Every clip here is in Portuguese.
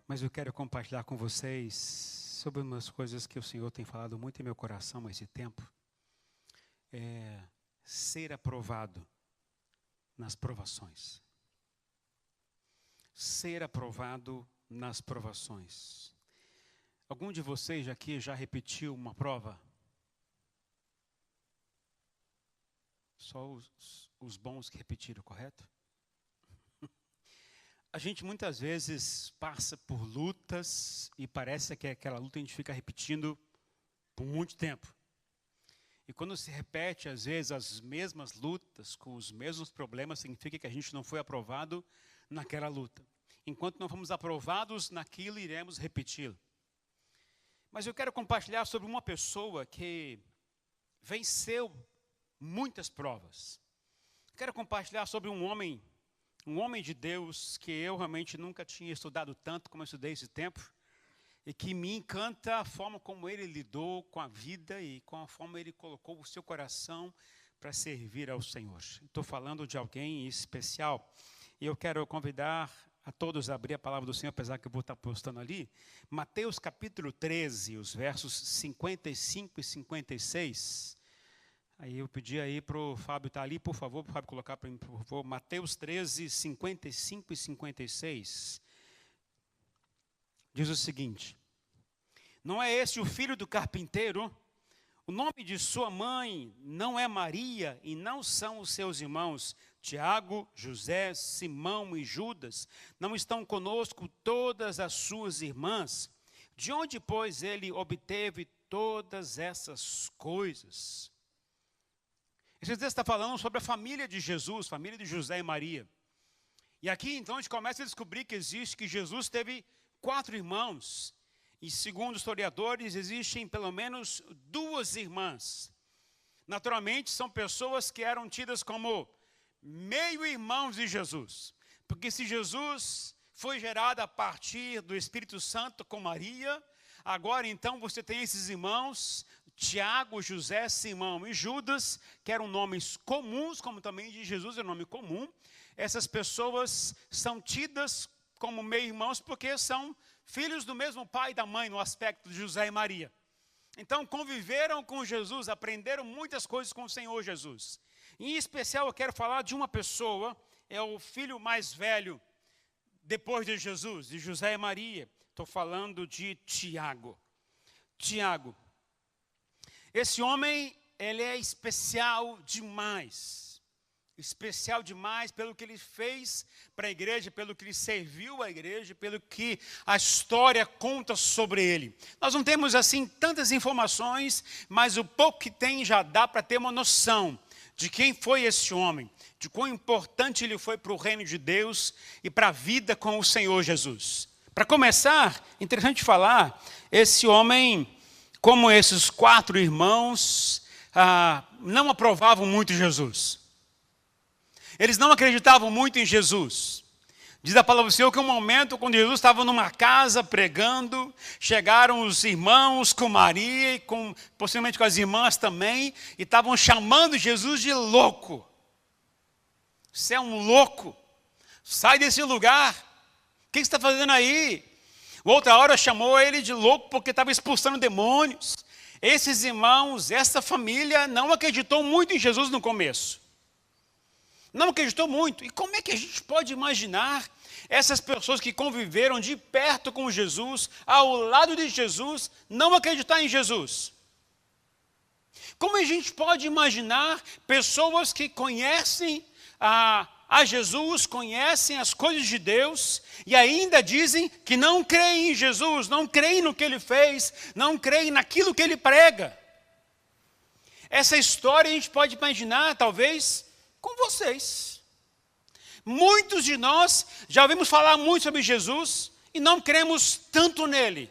Mas eu quero compartilhar com vocês sobre umas coisas que o Senhor tem falado muito em meu coração há esse tempo. Ser aprovado nas provações. Ser aprovado nas provações. Algum de vocês aqui já repetiu uma prova? Só os bons que repetiram, correto? A gente muitas vezes passa por lutas e parece que aquela luta a gente fica repetindo por muito tempo. E quando se repete, às vezes, as mesmas lutas, com os mesmos problemas, significa que a gente não foi aprovado naquela luta. Enquanto não fomos aprovados naquilo, iremos repeti-lo. Mas eu quero compartilhar sobre uma pessoa que venceu muitas provas. Quero compartilhar sobre um homem de Deus que eu realmente nunca tinha estudado tanto como eu estudei esse tempo. E que me encanta a forma como ele lidou com a vida e com a forma ele colocou o seu coração para servir ao Senhor. Estou falando de alguém especial e eu quero convidar a todos a abrir a palavra do Senhor, apesar que eu vou estar postando ali. Mateus capítulo 13, os versos 55 e 56. Aí eu pedi aí para o Fábio estar ali, por favor, para o Fábio colocar para mim, por favor. Mateus 13, 55 e 56. Diz o seguinte: não é esse o filho do carpinteiro? O nome de sua mãe não é Maria e não são os seus irmãos Tiago, José, Simão e Judas? Não estão conosco todas as suas irmãs? De onde, pois, ele obteve todas essas coisas? Esse texto está falando sobre a família de Jesus, família de José e Maria. E aqui, então, a gente começa a descobrir que Jesus teve 4 irmãos. E segundo os historiadores, existem pelo menos 2 irmãs. Naturalmente, são pessoas que eram tidas como meio-irmãos de Jesus. Porque se Jesus foi gerado a partir do Espírito Santo com Maria, agora então você tem esses irmãos, Tiago, José, Simão e Judas, que eram nomes comuns, como também de Jesus é um nome comum. Essas pessoas são tidas como meio-irmãos porque são filhos do mesmo pai e da mãe no aspecto de José e Maria. Então conviveram com Jesus, aprenderam muitas coisas com o Senhor Jesus. Em especial eu quero falar de uma pessoa, é o filho mais velho depois de Jesus, de José e Maria. Estou falando de Tiago. Tiago. Esse homem, ele é especial demais. Especial demais pelo que ele fez para a igreja, pelo que ele serviu à igreja, pelo que a história conta sobre ele. Nós não temos assim tantas informações, mas o pouco que tem já dá para ter uma noção de quem foi esse homem, de quão importante ele foi para o reino de Deus e para a vida com o Senhor Jesus. Para começar, interessante falar, esse homem, como esses 4 irmãos, não aprovavam muito Jesus. Eles não acreditavam muito em Jesus. Diz a palavra do Senhor que um momento, quando Jesus estava numa casa pregando, chegaram os irmãos com Maria e possivelmente com as irmãs também, e estavam chamando Jesus de louco. Você é um louco, sai desse lugar, o que você está fazendo aí? Outra hora chamou ele de louco porque estava expulsando demônios. Esses irmãos, essa família não acreditou muito em Jesus no começo. Não acreditou muito. E como é que a gente pode imaginar essas pessoas que conviveram de perto com Jesus, ao lado de Jesus, não acreditar em Jesus? Como a gente pode imaginar pessoas que conhecem a Jesus, conhecem as coisas de Deus e ainda dizem que não creem em Jesus, não creem no que ele fez, não creem naquilo que ele prega? Essa história a gente pode imaginar, talvez, com vocês. Muitos de nós já ouvimos falar muito sobre Jesus e não cremos tanto nele.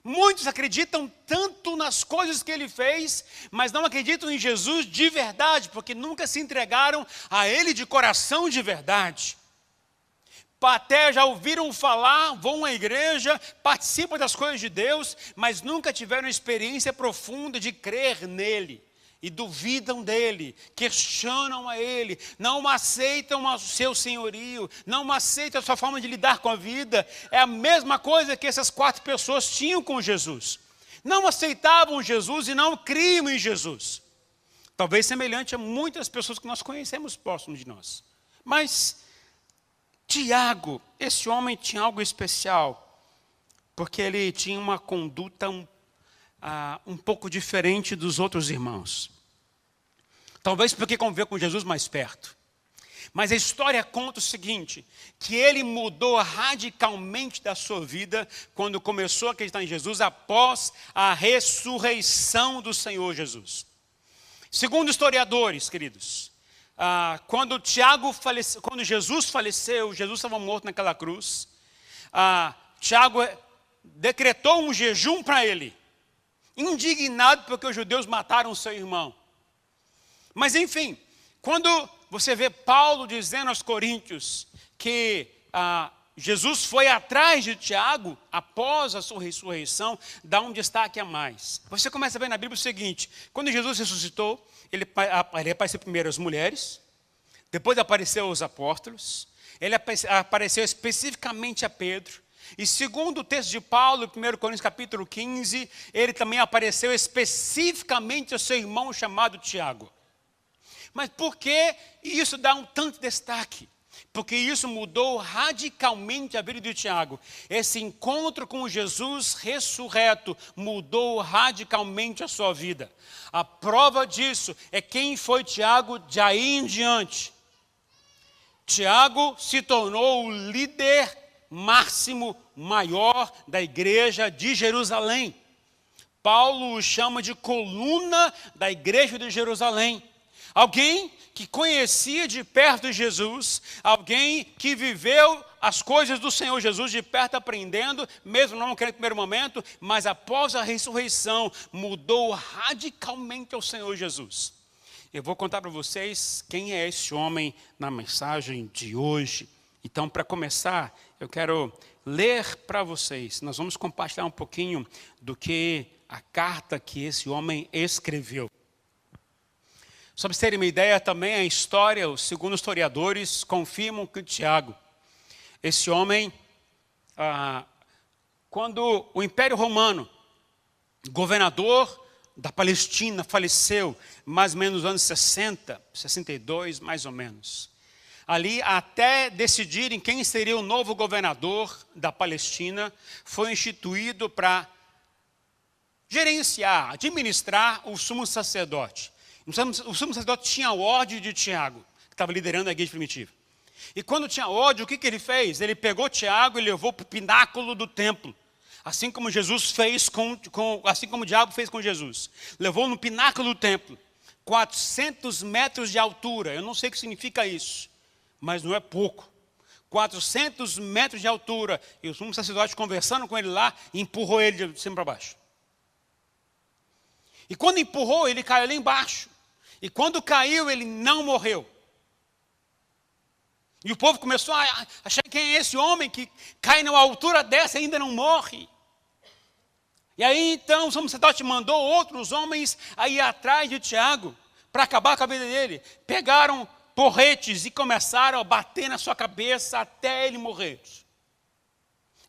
Muitos acreditam tanto nas coisas que ele fez, mas não acreditam em Jesus de verdade, porque nunca se entregaram a ele de coração de verdade. Até já ouviram falar, vão à igreja, participam das coisas de Deus, mas nunca tiveram experiência profunda de crer nele. e duvidam dele, questionam a ele, não aceitam o seu senhorio, não aceitam a sua forma de lidar com a vida, é a mesma coisa que essas 4 pessoas tinham com Jesus. Não aceitavam Jesus e não criam em Jesus. Talvez semelhante a muitas pessoas que nós conhecemos próximos de nós. Mas Tiago, esse homem tinha algo especial, porque ele tinha uma conduta um pouco diferente dos outros irmãos. Talvez porque conviveu com Jesus mais perto. Mas a história conta o seguinte, que ele mudou radicalmente da sua vida quando começou a acreditar em Jesus após a ressurreição do Senhor Jesus. Segundo historiadores, queridos, quando Jesus faleceu, Jesus estava morto naquela cruz, Tiago decretou um jejum para ele, indignado porque os judeus mataram o seu irmão. Mas enfim, quando você vê Paulo dizendo aos coríntios que Jesus foi atrás de Tiago após a sua ressurreição, dá um destaque a mais. Você começa a ver na Bíblia o seguinte, quando Jesus ressuscitou, ele apareceu primeiro às mulheres, depois apareceu aos apóstolos, ele apareceu especificamente a Pedro, e segundo o texto de Paulo, 1 Coríntios capítulo 15, ele também apareceu especificamente ao seu irmão chamado Tiago. Mas por que isso dá um tanto destaque? Porque isso mudou radicalmente a vida de Tiago. Esse encontro com Jesus ressurreto mudou radicalmente a sua vida. A prova disso é quem foi Tiago de aí em diante. Tiago se tornou o líder máximo maior da igreja de Jerusalém. Paulo o chama de coluna da igreja de Jerusalém. Alguém que conhecia de perto Jesus, alguém que viveu as coisas do Senhor Jesus de perto aprendendo, mesmo não querendo no primeiro momento, mas após a ressurreição mudou radicalmente ao Senhor Jesus. Eu vou contar para vocês quem é esse homem na mensagem de hoje. Então, para começar, eu quero ler para vocês, nós vamos compartilhar um pouquinho do que a carta que esse homem escreveu. Só para vocês terem uma ideia também, a história, segundo os historiadores, confirmam que Tiago, esse homem, quando o Império Romano, governador da Palestina, faleceu, mais ou menos nos anos 60, 62, mais ou menos. Ali, até decidirem quem seria o novo governador da Palestina, foi instituído para gerenciar, administrar o sumo sacerdote. O sumo sacerdote tinha ódio de Tiago, que estava liderando a igreja primitiva. E quando tinha ódio, o que ele fez? Ele pegou Tiago e levou para o pináculo do templo. Assim como Jesus fez assim como o diabo fez com Jesus. Levou no pináculo do templo. 400 metros de altura. Eu não sei o que significa isso, mas não é pouco. 400 metros de altura. E o sumo sacerdote conversando com ele lá, empurrou ele de cima para baixo. E quando empurrou, ele caiu lá embaixo. E quando caiu, ele não morreu. E o povo começou a achar quem é esse homem que cai numa altura dessa e ainda não morre. E aí então o sumo sacerdote mandou outros homens a ir atrás de Tiago para acabar com a vida dele. Pegaram porretes e começaram a bater na sua cabeça até ele morrer.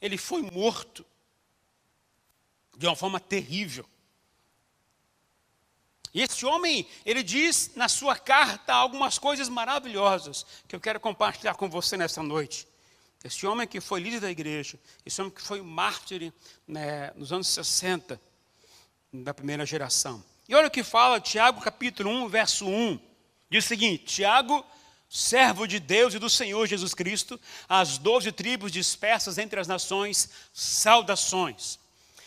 Ele foi morto de uma forma terrível. E esse homem, ele diz na sua carta algumas coisas maravilhosas que eu quero compartilhar com você nessa noite. Esse homem que foi líder da igreja, esse homem que foi mártir nos anos 60, da primeira geração. E olha o que fala Tiago capítulo 1, verso 1. Diz o seguinte: Tiago, servo de Deus e do Senhor Jesus Cristo, às 12 tribos dispersas entre as nações, saudações.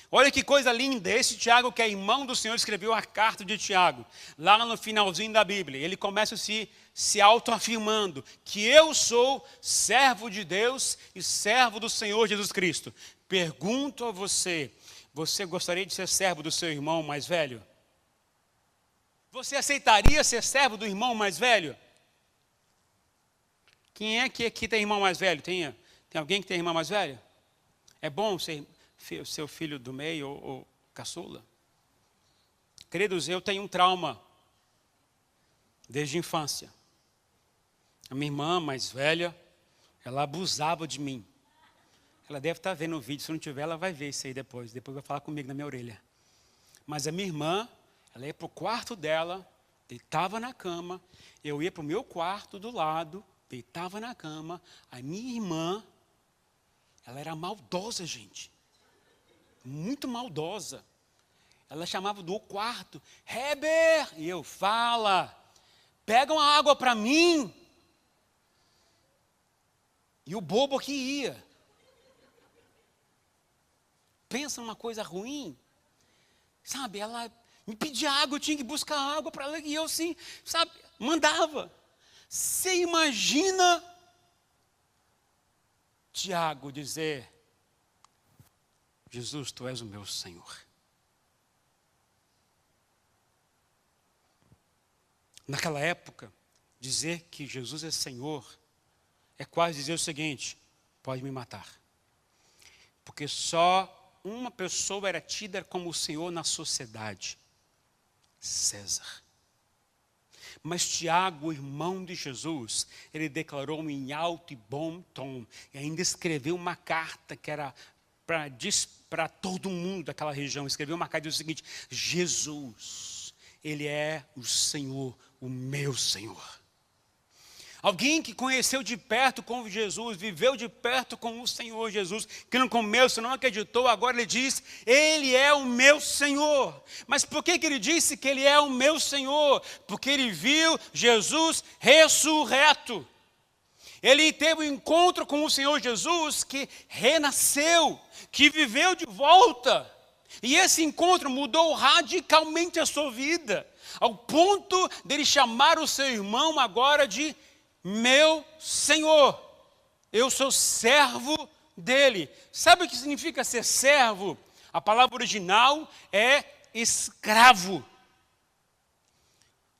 Olha que coisa linda, esse Tiago que é irmão do Senhor escreveu a carta de Tiago, lá no finalzinho da Bíblia. Ele começa se autoafirmando que eu sou servo de Deus e servo do Senhor Jesus Cristo. Pergunto a você, você gostaria de ser servo do seu irmão mais velho? Você aceitaria ser servo do irmão mais velho? Quem é que aqui tem irmão mais velho? Tem alguém que tem irmão mais velho? É bom ser seu filho do meio ou caçula? Queridos, eu tenho um trauma desde a infância. A minha irmã mais velha, ela abusava de mim. Ela deve estar vendo o vídeo, se não tiver, ela vai ver isso aí depois. Depois vai falar comigo na minha orelha. Mas a minha irmã, ela ia para o quarto dela, deitava na cama, eu ia para o meu quarto do lado, deitava na cama. A minha irmã, ela era maldosa, gente. Muito maldosa. Ela chamava do quarto, Heber, e eu, fala, pega uma água para mim. E o bobo que ia. Pensa numa coisa ruim. Sabe, ela me pedia água, eu tinha que buscar água para ela, e eu assim, sabe, mandava. Você imagina Tiago dizer, Jesus, tu és o meu Senhor. Naquela época, dizer que Jesus é Senhor é quase dizer o seguinte, pode me matar. Porque só uma pessoa era tida como o Senhor na sociedade, César. Mas Tiago, irmão de Jesus, ele declarou em alto e bom tom, e ainda escreveu uma carta que era para todo mundo daquela região. Escreveu uma carta dizendo o seguinte, Jesus, ele é o Senhor, o meu Senhor. Alguém que conheceu de perto com Jesus, viveu de perto com o Senhor Jesus, que no começo não acreditou, agora ele diz, ele é o meu Senhor. Mas por que ele disse que ele é o meu Senhor? Porque ele viu Jesus ressurreto. Ele teve um encontro com o Senhor Jesus que renasceu, que viveu de volta. E esse encontro mudou radicalmente a sua vida, ao ponto dele chamar o seu irmão agora de meu Senhor. Eu sou servo dele. Sabe o que significa ser servo? A palavra original é escravo.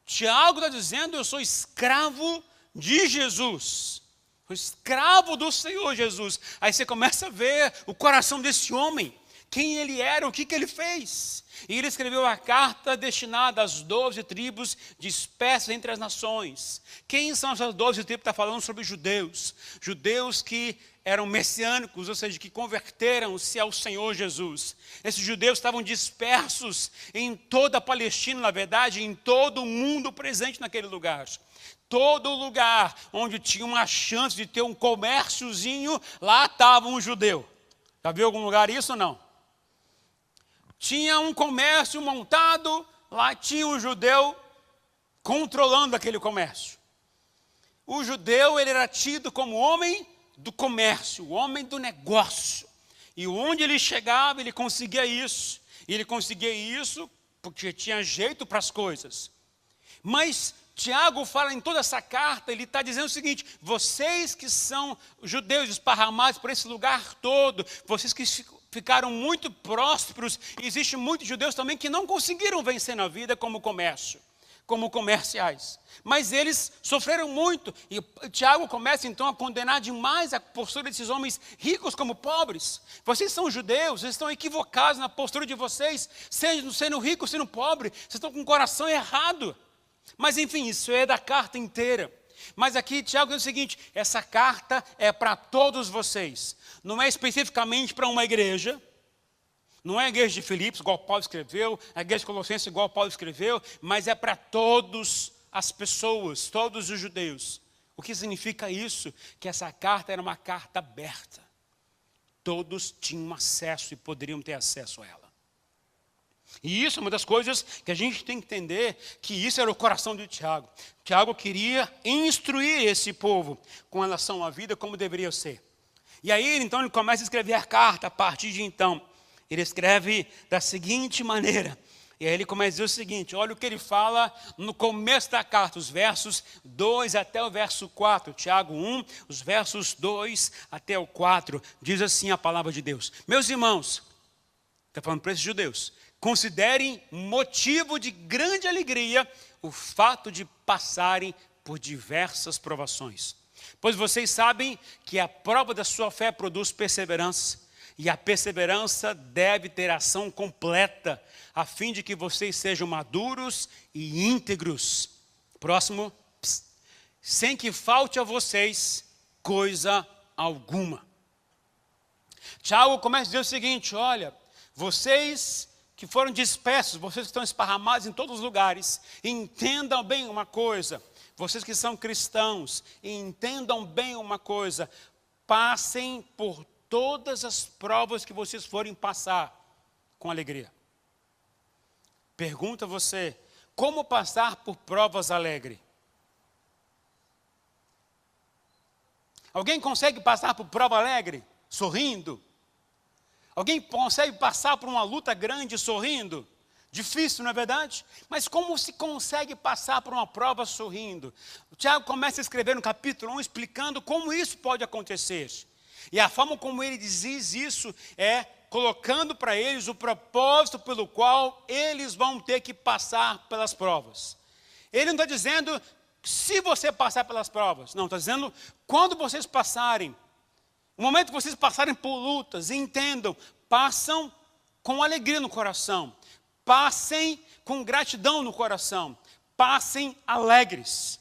Tiago está dizendo, eu sou escravo de Jesus. Sou escravo do Senhor Jesus. Aí você começa a ver o coração desse homem. Quem ele era, o que ele fez. E ele escreveu a carta destinada às 12 tribos dispersas entre as nações. Quem são essas 12 tribos? Está falando sobre judeus. Judeus que eram messiânicos, ou seja, que converteram-se ao Senhor Jesus. Esses judeus estavam dispersos em toda a Palestina, na verdade, em todo o mundo presente naquele lugar. Todo lugar onde tinha uma chance de ter um comérciozinho, lá estava um judeu. Já viu algum lugar isso ou não? Tinha um comércio montado, lá tinha um judeu controlando aquele comércio. O judeu, ele era tido como homem do comércio, o homem do negócio. E onde ele chegava, ele conseguia isso. E ele conseguia isso porque tinha jeito para as coisas. Mas Tiago fala em toda essa carta, ele está dizendo o seguinte, vocês que são judeus esparramados por esse lugar todo, vocês que ficaram muito prósperos, e existem muitos judeus também que não conseguiram vencer na vida como comércio, como comerciais. Mas eles sofreram muito, e Tiago começa então a condenar demais a postura desses homens ricos como pobres. Vocês são judeus, vocês estão equivocados na postura de vocês, sendo rico, sendo pobre, vocês estão com o coração errado. Mas enfim, isso é da carta inteira. Mas aqui Tiago diz o seguinte, essa carta é para todos vocês. Não é especificamente para uma igreja. Não é a igreja de Filipos, igual Paulo escreveu, a igreja de Colossenses, igual Paulo escreveu, mas é para todas as pessoas, todos os judeus. O que significa isso? Que essa carta era uma carta aberta. Todos tinham acesso e poderiam ter acesso a ela. E isso é uma das coisas que a gente tem que entender, que isso era o coração de Tiago. Tiago queria instruir esse povo com relação à vida como deveria ser. E aí, então, ele começa a escrever a carta a partir de então. Ele escreve da seguinte maneira. E aí ele começa a dizer o seguinte, olha o que ele fala no começo da carta, os versos 2 até o verso 4. Tiago 1, os versos 2 até o 4. Diz assim a palavra de Deus. Meus irmãos, está falando para esses judeus, considerem motivo de grande alegria o fato de passarem por diversas provações. Pois vocês sabem que a prova da sua fé produz perseverança, e a perseverança deve ter ação completa, a fim de que vocês sejam maduros e íntegros, Próximo. Sem que falte a vocês coisa alguma. Tiago começa a dizer o seguinte: olha, vocês que foram dispersos, vocês que estão esparramados em todos os lugares, entendam bem uma coisa. Vocês que são cristãos, entendam bem uma coisa. Passem por todas as provas que vocês forem passar com alegria. Pergunta você: como passar por provas alegre? Alguém consegue passar por prova alegre, sorrindo? Alguém consegue passar por uma luta grande sorrindo? Difícil, não é verdade? Mas como se consegue passar por uma prova sorrindo? O Tiago começa a escrever no capítulo 1 explicando como isso pode acontecer. E a forma como ele diz isso é colocando para eles o propósito pelo qual eles vão ter que passar pelas provas. Ele não está dizendo se você passar pelas provas. Não, está dizendo quando vocês passarem. No momento que vocês passarem por lutas, entendam, passam com alegria no coração. Passem com gratidão no coração. Passem alegres.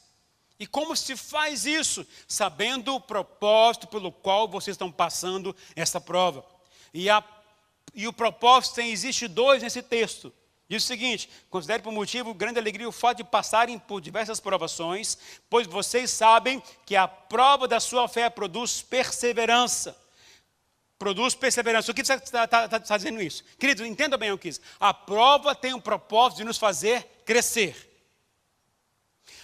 E como se faz isso? Sabendo o propósito pelo qual vocês estão passando essa prova. E o propósito existe dois nesse texto. Diz o seguinte: considere por motivo grande alegria o fato de passarem por diversas provações, pois vocês sabem que a prova da sua fé produz perseverança. Produz perseverança. O que você está dizendo isso? Queridos, entenda bem o que é isso. A prova tem um propósito de nos fazer crescer.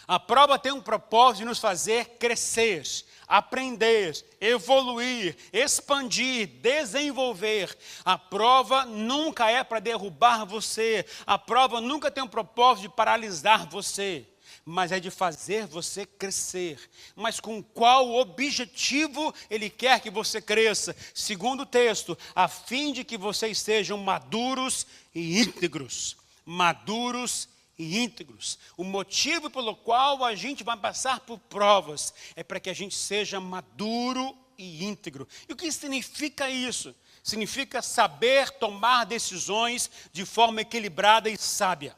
A prova tem um propósito de nos fazer crescer, aprender, evoluir, expandir, desenvolver. A prova nunca é para derrubar você. A prova nunca tem um propósito de paralisar você. Mas é de fazer você crescer. Mas com qual objetivo Ele quer que você cresça? Segundo o texto, a fim de que vocês sejam maduros e íntegros. Maduros e íntegros. O motivo pelo qual a gente vai passar por provas é para que a gente seja maduro e íntegro. E o que significa isso? Significa saber tomar decisões de forma equilibrada e sábia.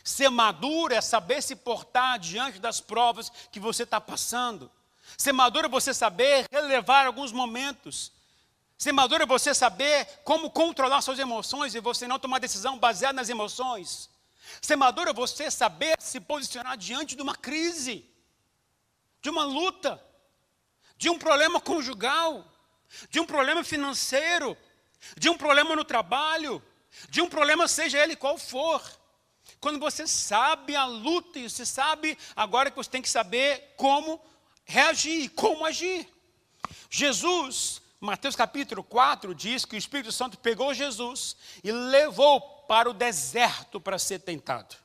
Ser maduro é saber se portar diante das provas que você está passando. Ser maduro é você saber relevar alguns momentos. Ser maduro é você saber como controlar suas emoções e você não tomar decisão baseada nas emoções. Ser maduro é você saber se posicionar diante de uma crise, de uma luta, de um problema conjugal, de um problema financeiro, de um problema no trabalho, de um problema seja ele qual for. Quando você sabe a luta e você sabe agora que você tem que saber como reagir, como agir. Jesus, Mateus capítulo 4 diz que o Espírito Santo pegou Jesus e levou para o deserto para ser tentado.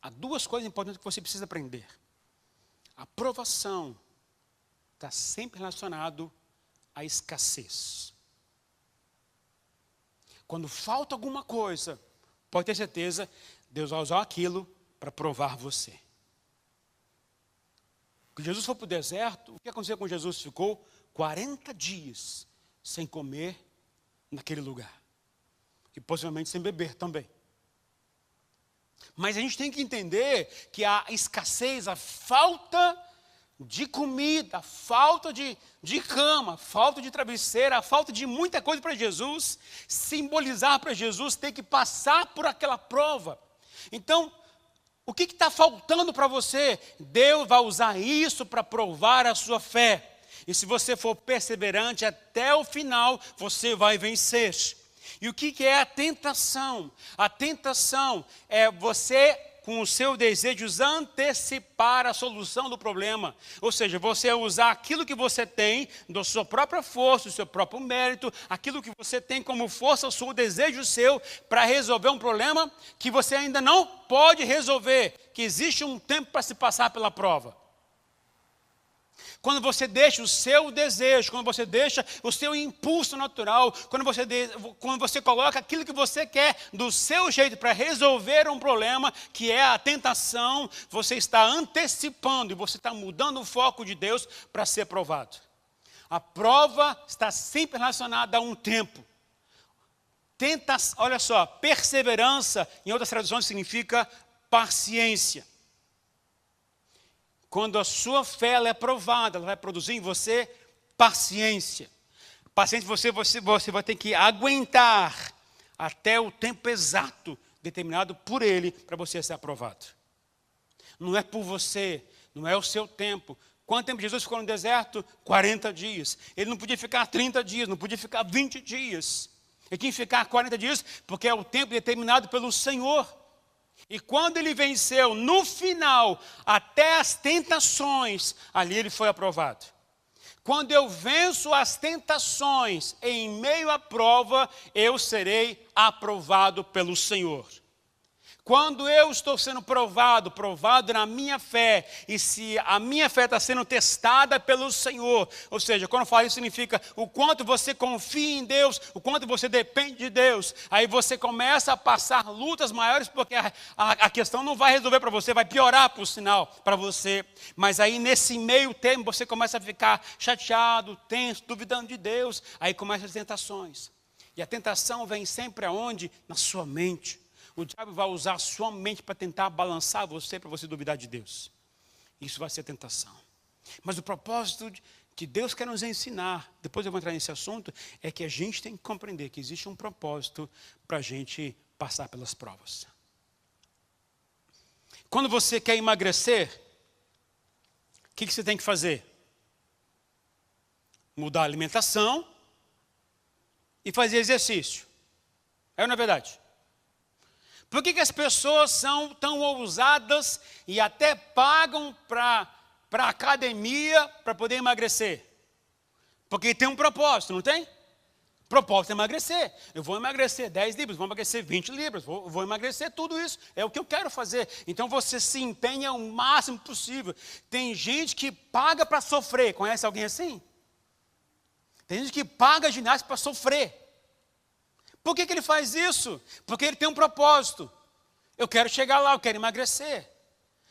Há duas coisas importantes que você precisa aprender. A provação está sempre relacionado à escassez. Quando falta alguma coisa, pode ter certeza, Deus vai usar aquilo para provar você. Quando Jesus foi para o deserto, o que aconteceu com Jesus? Ficou 40 dias sem comer naquele lugar. E possivelmente sem beber também. Mas a gente tem que entender que a escassez, a falta de comida, a falta de cama, a falta de travesseira, a falta de muita coisa para Jesus, simbolizar para Jesus ter que passar por aquela prova. Então, o que está faltando para você? Deus vai usar isso para provar a sua fé. E se você for perseverante até o final, você vai vencer. E o que é a tentação? A tentação é você, com os seus desejos, antecipar a solução do problema. Ou seja, você usar aquilo que você tem, da sua própria força, do seu próprio mérito, aquilo que você tem como força, o seu desejo seu, para resolver um problema que você ainda não pode resolver, que existe um tempo para se passar pela prova. Quando você deixa o seu desejo, quando você deixa o seu impulso natural, quando você coloca aquilo que você quer do seu jeito para resolver um problema, que é a tentação, você está antecipando e você está mudando o foco de Deus para ser provado. A prova está sempre relacionada a um tempo. Olha só, perseverança, em outras traduções, significa paciência. Quando a sua fé ela é provada, ela vai produzir em você paciência. Paciência você vai ter que aguentar até o tempo exato determinado por Ele para você ser aprovado. Não é por você, não é o seu tempo. Quanto tempo Jesus ficou no deserto? 40 dias. Ele não podia ficar 30 dias, não podia ficar 20 dias. Ele tinha que ficar 40 dias porque é o tempo determinado pelo Senhor. E quando ele venceu, no final, até as tentações, ali ele foi aprovado. Quando eu venço as tentações em meio à prova, eu serei aprovado pelo Senhor. Quando eu estou sendo provado na minha fé, e se a minha fé está sendo testada pelo Senhor, ou seja, quando eu falo isso significa o quanto você confia em Deus, o quanto você depende de Deus, aí você começa a passar lutas maiores, porque a questão não vai resolver para você, vai piorar por sinal para você, mas aí nesse meio termo você começa a ficar chateado, tenso, duvidando de Deus, aí começam as tentações, e a tentação vem sempre aonde? Na sua mente. O diabo vai usar a sua mente para tentar balançar você, para você duvidar de Deus. Isso vai ser tentação. Mas o propósito que Deus quer nos ensinar, depois eu vou entrar nesse assunto, é que a gente tem que compreender que existe um propósito para a gente passar pelas provas. Quando você quer emagrecer, o que você tem que fazer? Mudar a alimentação e fazer exercício. É ou não é verdade? Por que as pessoas são tão ousadas e até pagam para a academia para poder emagrecer? Porque tem um propósito, não tem? Propósito é emagrecer. Eu vou emagrecer 10 libras, vou emagrecer 20 libras, vou emagrecer tudo isso. É o que eu quero fazer. Então você se empenha o máximo possível. Tem gente que paga para sofrer. Conhece alguém assim? Tem gente que paga ginástica para sofrer. Por que ele faz isso? Porque ele tem um propósito. Eu quero chegar lá, eu quero emagrecer.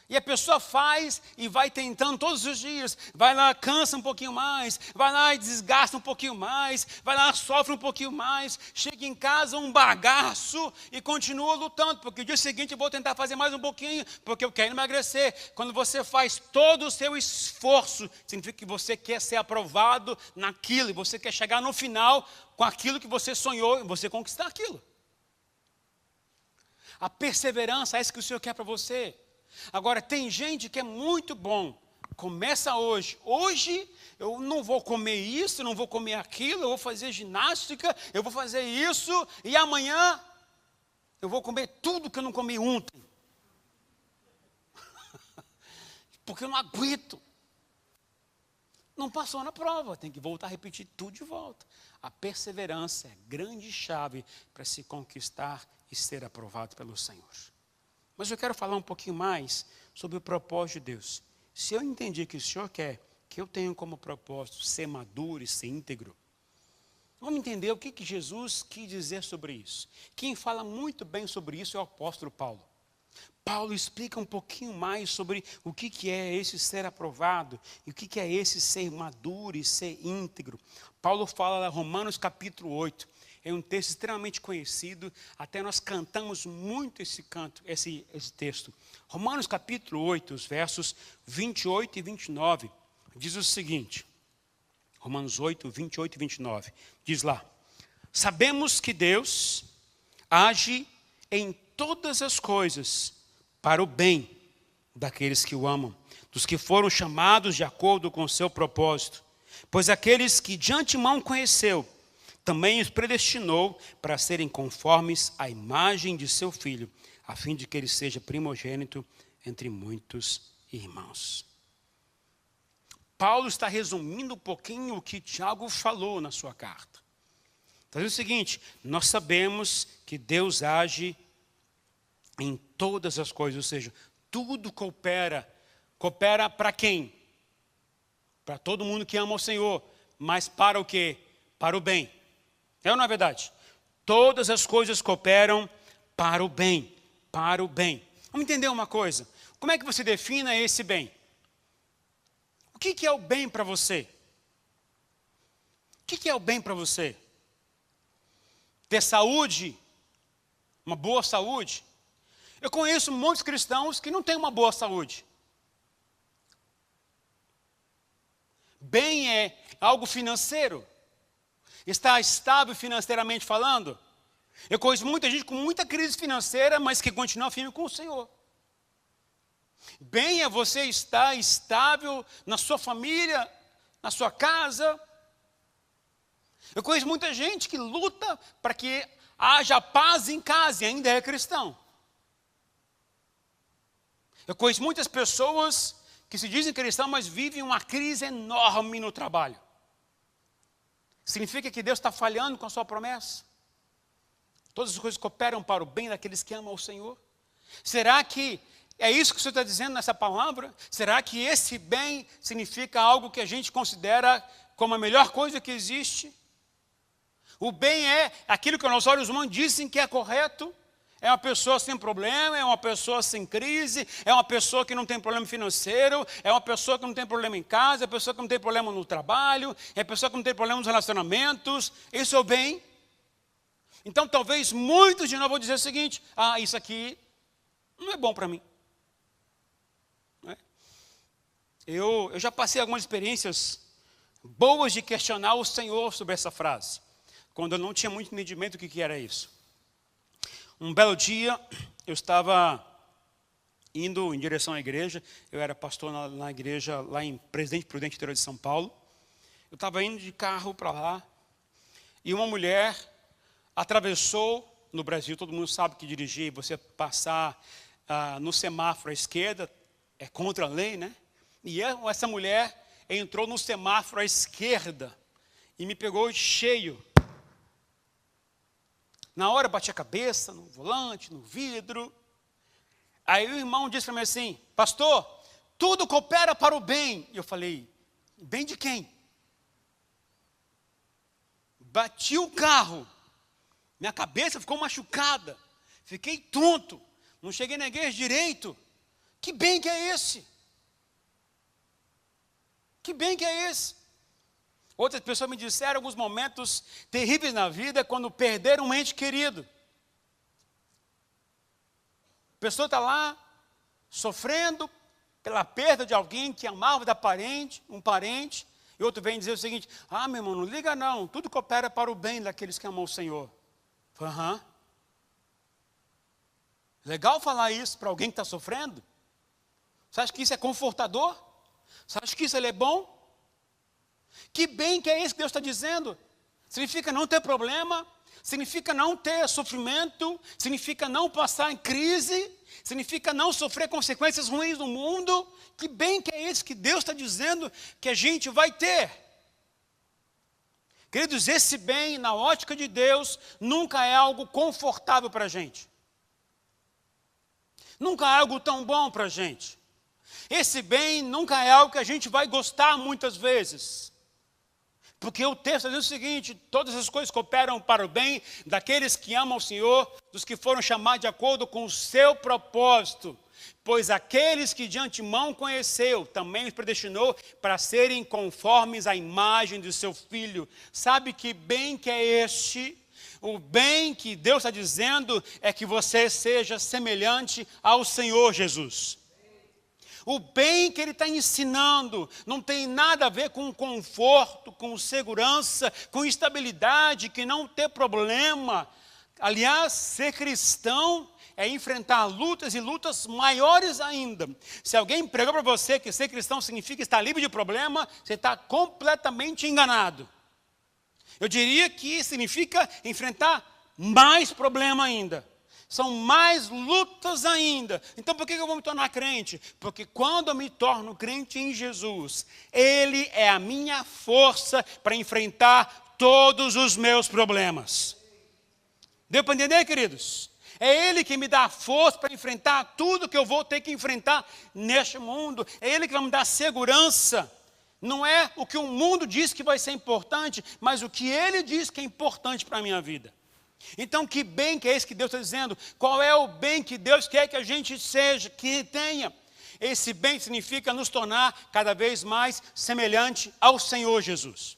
E a pessoa faz e vai tentando todos os dias. Vai lá, cansa um pouquinho mais. Vai lá e desgasta um pouquinho mais. Vai lá, sofre um pouquinho mais. Chega em casa um bagaço e continua lutando. Porque o dia seguinte eu vou tentar fazer mais um pouquinho, porque eu quero emagrecer. Quando você faz todo o seu esforço, significa que você quer ser aprovado naquilo. E você quer chegar no final com aquilo que você sonhou e você conquistar aquilo. A perseverança é isso que o Senhor quer para você. Agora, tem gente que é muito bom. Começa hoje. Hoje eu não vou comer isso, não vou comer aquilo, eu vou fazer ginástica, eu vou fazer isso, e amanhã eu vou comer tudo que eu não comi ontem. Porque eu não aguento. Não passou na prova, tem que voltar a repetir tudo de volta. A perseverança é a grande chave para se conquistar e ser aprovado pelo Senhor. Mas eu quero falar um pouquinho mais sobre o propósito de Deus. Se eu entendi que o Senhor quer que eu tenha como propósito ser maduro e ser íntegro, vamos entender o que Jesus quis dizer sobre isso. Quem fala muito bem sobre isso é o apóstolo Paulo. Paulo explica um pouquinho mais sobre o que é esse ser aprovado e o que é esse ser maduro e ser íntegro. Paulo fala lá, Romanos capítulo 8, é um texto extremamente conhecido, até nós cantamos muito esse texto. Romanos capítulo 8, os versos 28 e 29, diz o seguinte, Romanos 8, 28 e 29, diz lá, sabemos que Deus age em todas as coisas para o bem daqueles que o amam, dos que foram chamados de acordo com o seu propósito. Pois aqueles que de antemão conheceu, também os predestinou para serem conformes à imagem de seu Filho, a fim de que ele seja primogênito entre muitos irmãos. Paulo está resumindo um pouquinho o que Tiago falou na sua carta. Está dizendo o seguinte, nós sabemos que Deus age em todas as coisas, ou seja, tudo coopera. Coopera para quem? Para todo mundo que ama o Senhor, mas para o quê? Para o bem. É ou não é verdade? Todas as coisas cooperam para o bem, para o bem. Vamos entender uma coisa, como é que você define esse bem? O que é o bem para você? O que é o bem para você? ter saúde, uma boa saúde. Eu conheço muitos cristãos que não têm uma boa saúde. Bem é algo financeiro. Está estável financeiramente falando. Eu conheço muita gente com muita crise financeira, mas que continua firme com o Senhor. Bem é você estar estável na sua família, na sua casa. Eu conheço muita gente que luta para que haja paz em casa e ainda é cristão. Eu conheço muitas pessoas que se dizem cristãos, mas vivem uma crise enorme no trabalho. Significa que Deus está falhando com a sua promessa? Todas as coisas cooperam para o bem daqueles que amam o Senhor? Será que é isso que o Senhor está dizendo nessa palavra? Será que esse bem significa algo que a gente considera como a melhor coisa que existe? O bem é aquilo que os nossos olhos humanos dizem que é correto? É uma pessoa sem problema, é uma pessoa sem crise, é uma pessoa que não tem problema financeiro, é uma pessoa que não tem problema em casa, é uma pessoa que não tem problema no trabalho, é uma pessoa que não tem problema nos relacionamentos. Isso é o bem? Então talvez muitos de nós vão dizer o seguinte: isso aqui não é bom para mim. Não é? Eu já passei algumas experiências boas de questionar o Senhor sobre essa frase, quando eu não tinha muito entendimento do que era isso. Um belo dia, eu estava indo em direção à igreja. Eu era pastor na igreja lá em Presidente Prudente, interior de São Paulo. Eu estava indo de carro para lá. E uma mulher atravessou, no Brasil, todo mundo sabe que dirigir, você passar no semáforo à esquerda, é contra a lei, né? E essa mulher entrou no semáforo à esquerda e me pegou cheio. Na hora bati a cabeça no volante, no vidro. Aí o irmão disse para mim assim: pastor, tudo coopera para o bem. E eu falei: bem de quem? Bati o carro, minha cabeça ficou machucada, fiquei tonto, não cheguei na igreja direito. Que bem que é esse? Que bem que é esse? Outras pessoas me disseram alguns momentos terríveis na vida quando perderam um ente querido. A pessoa está lá sofrendo pela perda de alguém que amava um parente, e outro vem dizer o seguinte: meu irmão, não liga não, tudo coopera para o bem daqueles que amam o Senhor. Falei, legal falar isso para alguém que está sofrendo? Você acha que isso é confortador? Você acha que isso é bom? Que bem que é isso que Deus está dizendo? Significa não ter problema, significa não ter sofrimento, significa não passar em crise, significa não sofrer consequências ruins no mundo. Que bem que é isso que Deus está dizendo que a gente vai ter. Queridos, esse bem, na ótica de Deus, nunca é algo confortável para a gente. Nunca é algo tão bom para a gente. Esse bem nunca é algo que a gente vai gostar muitas vezes. Porque o texto diz o seguinte: todas as coisas cooperam para o bem daqueles que amam o Senhor, dos que foram chamados de acordo com o seu propósito. Pois aqueles que de antemão conheceu, também os predestinou para serem conformes à imagem do seu Filho. Sabe que bem que é este? O bem que Deus está dizendo é que você seja semelhante ao Senhor Jesus. O bem que Ele está ensinando não tem nada a ver com conforto, com segurança, com estabilidade, que não ter problema. Aliás, ser cristão é enfrentar lutas e lutas maiores ainda. Se alguém pregou para você que ser cristão significa estar livre de problema, você está completamente enganado. Eu diria que significa enfrentar mais problema ainda. São mais lutas ainda. Então por que eu vou me tornar crente? Porque quando eu me torno crente em Jesus, Ele é a minha força para enfrentar todos os meus problemas. Deu para entender, queridos? É Ele que me dá força para enfrentar tudo que eu vou ter que enfrentar neste mundo. É Ele que vai me dar segurança. Não é o que o mundo diz que vai ser importante, mas o que Ele diz que é importante para a minha vida. Então, que bem que é esse que Deus está dizendo? Qual é o bem que Deus quer que a gente seja, que tenha? Esse bem significa nos tornar cada vez mais semelhante ao Senhor Jesus.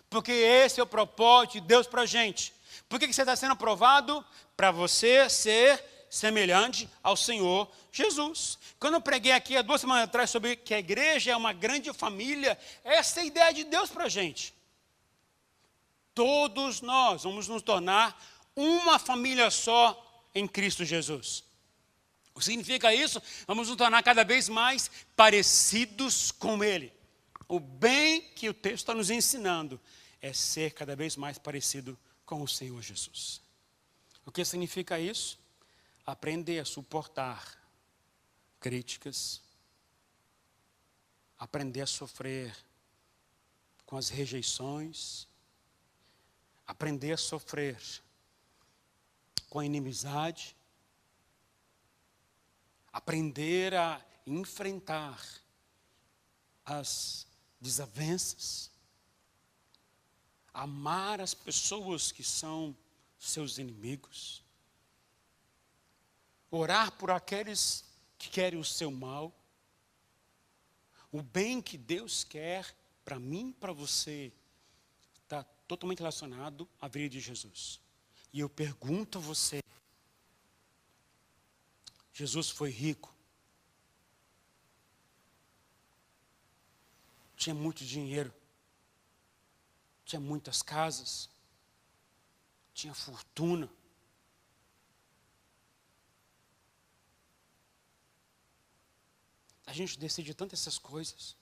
Porque esse é o propósito de Deus para a gente. Por que você está sendo aprovado? Para você ser semelhante ao Senhor Jesus. Quando eu preguei aqui há 2 semanas atrás sobre que a igreja é uma grande família, essa é a ideia de Deus para a gente. Todos nós vamos nos tornar uma família só em Cristo Jesus. O que significa isso? Vamos nos tornar cada vez mais parecidos com Ele. O bem que o texto está nos ensinando é ser cada vez mais parecido com o Senhor Jesus. O que significa isso? Aprender a suportar críticas, aprender a sofrer com as rejeições, aprender a sofrer com a inimizade, aprender a enfrentar as desavenças, amar as pessoas que são seus inimigos, orar por aqueles que querem o seu mal. O bem que Deus quer para mim e para você está totalmente relacionado à vida de Jesus. E eu pergunto a você, Jesus foi rico? Tinha muito dinheiro? Tinha muitas casas? Tinha fortuna? A gente decide tanto essas coisas.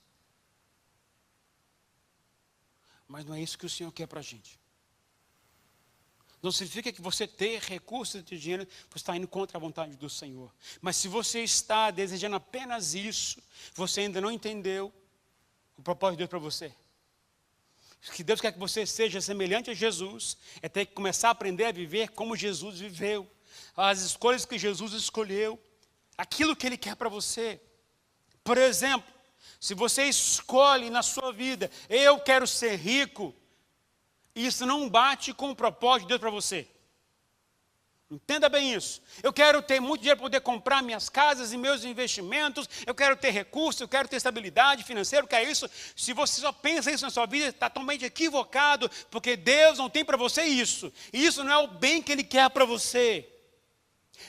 Mas não é isso que o Senhor quer para a gente. Não significa que você ter recursos de dinheiro, você está indo contra a vontade do Senhor. Mas se você está desejando apenas isso, você ainda não entendeu o propósito de Deus para você. O que Deus quer que você seja semelhante a Jesus, é ter que começar a aprender a viver como Jesus viveu. As escolhas que Jesus escolheu, aquilo que Ele quer para você. Por exemplo, se você escolhe na sua vida, eu quero ser rico, isso não bate com o propósito de Deus para você. Entenda bem isso. Eu quero ter muito dinheiro para poder comprar minhas casas e meus investimentos, eu quero ter recursos, eu quero ter estabilidade financeira, o que é isso? Se você só pensa isso na sua vida, está totalmente equivocado, porque Deus não tem para você isso. E isso não é o bem que Ele quer para você.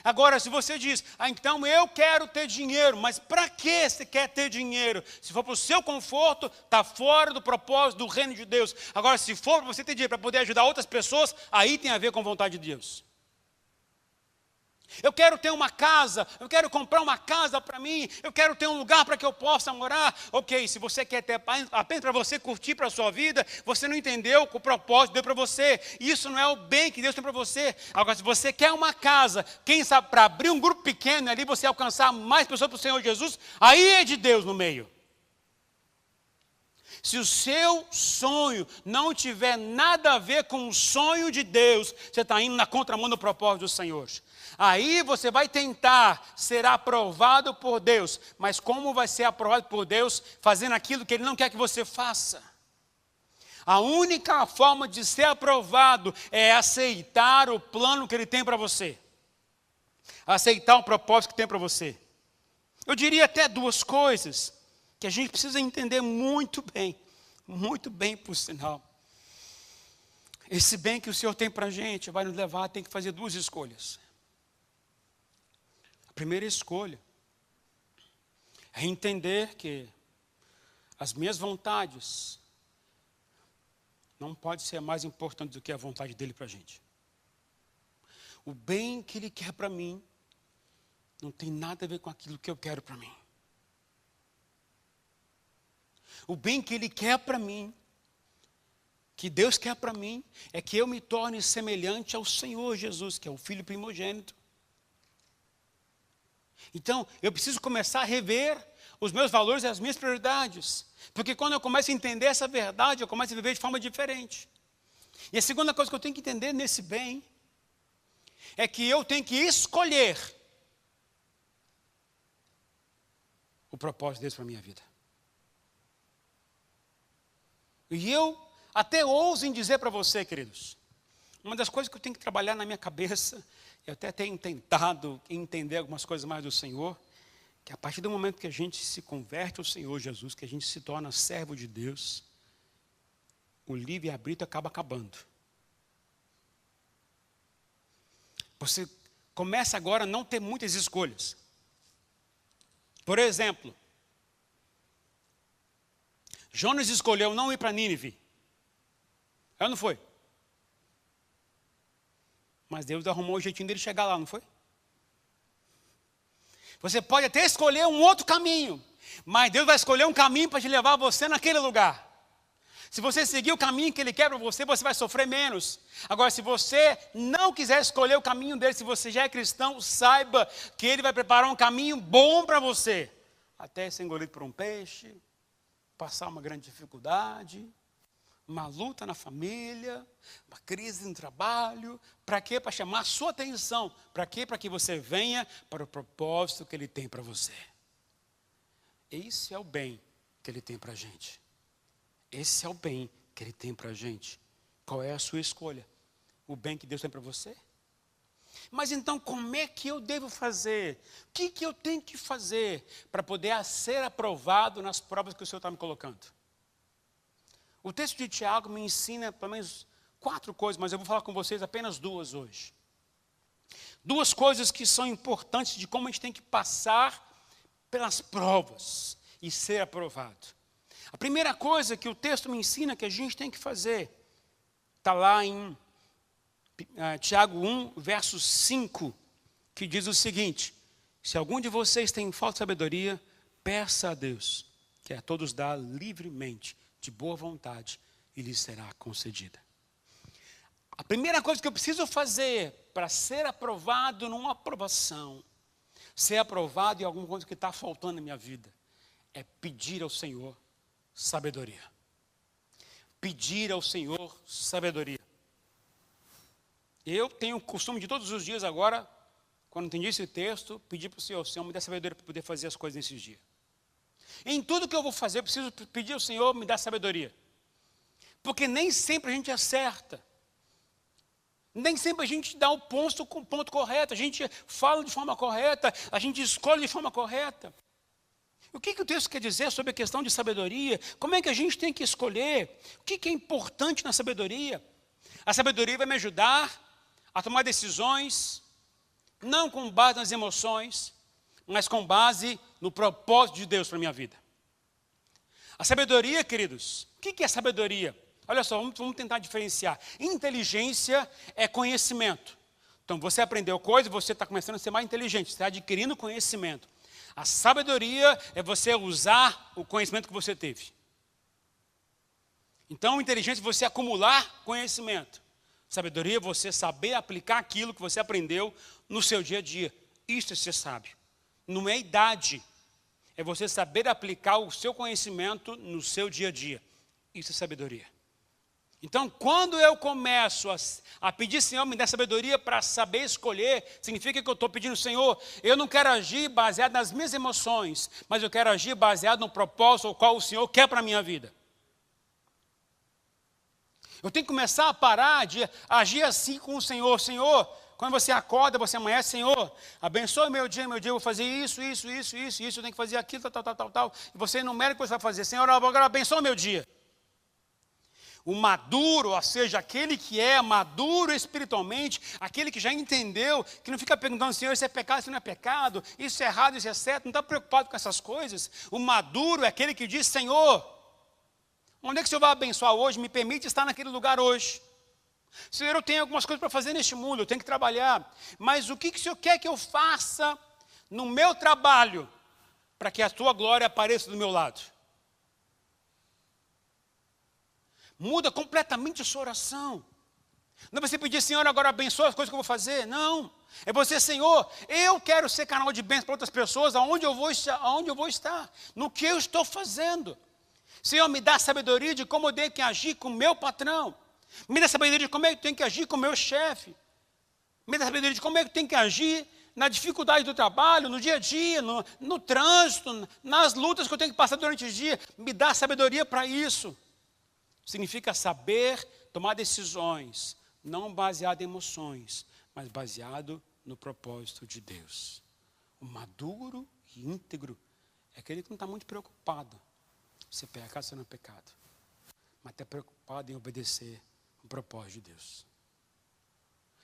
Agora, se você diz, então eu quero ter dinheiro, mas para que você quer ter dinheiro? Se for para o seu conforto, está fora do propósito do reino de Deus. Agora, se for para você ter dinheiro para poder ajudar outras pessoas, aí tem a ver com a vontade de Deus. Eu quero ter uma casa, eu quero comprar uma casa para mim, eu quero ter um lugar para que eu possa morar. Ok, se você quer ter apenas para você curtir para a sua vida, você não entendeu o propósito de Deus para você. Isso não é o bem que Deus tem para você. Agora, se você quer uma casa, quem sabe para abrir um grupo pequeno ali, você alcançar mais pessoas para o Senhor Jesus, aí é de Deus no meio. Se o seu sonho não tiver nada a ver com o sonho de Deus, você está indo na contramão do propósito do Senhor. Aí você vai tentar ser aprovado por Deus, mas como vai ser aprovado por Deus? Fazendo aquilo que Ele não quer que você faça. A única forma de ser aprovado é aceitar o plano que Ele tem para você. Aceitar o propósito que tem para você. Eu diria até 2 coisas que a gente precisa entender muito bem por sinal. Esse bem que o Senhor tem para a gente vai nos levar a ter que fazer 2 escolhas. A primeira escolha é entender que as minhas vontades não podem ser mais importantes do que a vontade dEle para a gente. O bem que Ele quer para mim não tem nada a ver com aquilo que eu quero para mim. O bem que Ele quer para mim, que Deus quer para mim, é que eu me torne semelhante ao Senhor Jesus, que é o Filho primogênito. Então, eu preciso começar a rever os meus valores e as minhas prioridades. Porque quando eu começo a entender essa verdade, eu começo a viver de forma diferente. E a segunda coisa que eu tenho que entender nesse bem, é que eu tenho que escolher o propósito de Deus para a minha vida. E eu até ouso em dizer para você, queridos, uma das coisas que eu tenho que trabalhar na minha cabeça, eu até tenho tentado entender algumas coisas mais do Senhor, que a partir do momento que a gente se converte ao Senhor Jesus, que a gente se torna servo de Deus, o livre-arbítrio acaba acabando. Você começa agora a não ter muitas escolhas. Por exemplo, Jonas escolheu não ir para Nínive. Ela não foi. Mas Deus arrumou o jeitinho dele chegar lá, não foi? Você pode até escolher um outro caminho, mas Deus vai escolher um caminho para te levar você naquele lugar. Se você seguir o caminho que Ele quer para você, você vai sofrer menos. Agora, se você não quiser escolher o caminho dele, se você já é cristão, saiba que Ele vai preparar um caminho bom para você. Até ser engolido por um peixe, passar uma grande dificuldade, uma luta na família, uma crise no trabalho. Para quê? Para chamar a sua atenção. Para quê? Para que você venha para o propósito que Ele tem para você. Esse é o bem que Ele tem para a gente. Esse é o bem que Ele tem para a gente. Qual é a sua escolha? O bem que Deus tem para você? Mas então, como é que eu devo fazer? O que eu tenho que fazer para poder ser aprovado nas provas que o Senhor está me colocando? O texto de Tiago me ensina pelo menos 4 coisas, mas eu vou falar com vocês apenas 2 hoje. 2 coisas que são importantes de como a gente tem que passar pelas provas e ser aprovado. A primeira coisa que o texto me ensina que a gente tem que fazer, está lá em Tiago 1, verso 5, que diz o seguinte: se algum de vocês tem falta de sabedoria, peça a Deus, que a todos dá livremente, de boa vontade, e lhes será concedida. A primeira coisa que eu preciso fazer para ser aprovado numa aprovação, ser aprovado em alguma coisa que está faltando na minha vida, é pedir ao Senhor sabedoria. Pedir ao Senhor sabedoria. Eu tenho o costume de todos os dias agora, quando entendi esse texto, pedir para o Senhor me dá sabedoria para poder fazer as coisas nesses dias. Em tudo que eu vou fazer, eu preciso pedir ao Senhor me dar sabedoria. Porque nem sempre a gente acerta. Nem sempre a gente dá o ponto correto, a gente fala de forma correta, a gente escolhe de forma correta. O que o texto quer dizer sobre a questão de sabedoria? Como é que a gente tem que escolher? O que é importante na sabedoria? A sabedoria vai me ajudar a tomar decisões, não com base nas emoções, mas com base no propósito de Deus para a minha vida. A sabedoria, queridos, o que é sabedoria? Olha só, vamos tentar diferenciar. Inteligência é conhecimento. Então, você aprendeu coisa, você está começando a ser mais inteligente, você está adquirindo conhecimento. A sabedoria é você usar o conhecimento que você teve. Então, inteligência é você acumular conhecimento. Sabedoria é você saber aplicar aquilo que você aprendeu no seu dia a dia. Isso é ser sábio. Não é idade. É você saber aplicar o seu conhecimento no seu dia a dia. Isso é sabedoria. Então, quando eu começo a pedir, Senhor, me dá sabedoria para saber escolher, significa que eu estou pedindo, Senhor, eu não quero agir baseado nas minhas emoções, mas eu quero agir baseado no propósito ao qual o Senhor quer para a minha vida. Eu tenho que começar a parar de agir assim com o Senhor. Senhor, quando você acorda, você amanhece, Senhor, abençoe meu dia, eu vou fazer isso, eu tenho que fazer aquilo, tal. E você enumera o que você vai fazer. Senhor, agora abençoe meu dia. O maduro, ou seja, aquele que é maduro espiritualmente, aquele que já entendeu, que não fica perguntando, Senhor, isso é pecado, isso não é pecado, isso é errado, isso é certo, não está preocupado com essas coisas. O maduro é aquele que diz, Senhor, onde é que o Senhor vai abençoar hoje? Me permite estar naquele lugar hoje. Senhor, eu tenho algumas coisas para fazer neste mundo, eu tenho que trabalhar, mas o que o Senhor quer que eu faça no meu trabalho, para que a tua glória apareça do meu lado? Muda completamente a sua oração. Não é você pedir, Senhor, agora abençoa as coisas que eu vou fazer. Não. É você, Senhor, eu quero ser canal de bênção para outras pessoas, aonde eu vou estar, no que eu estou fazendo. Senhor, me dá sabedoria de como eu tenho que agir com o meu patrão. Me dá sabedoria de como eu tenho que agir com o meu chefe. Me dá sabedoria de como eu tenho que agir na dificuldade do trabalho, no dia a dia, no trânsito, nas lutas que eu tenho que passar durante o dia. Me dá sabedoria para isso. Significa saber tomar decisões, não baseado em emoções, mas baseado no propósito de Deus. O maduro e íntegro é aquele que não está muito preocupado se é pecado ou se não é pecado, mas está preocupado em obedecer o propósito de Deus.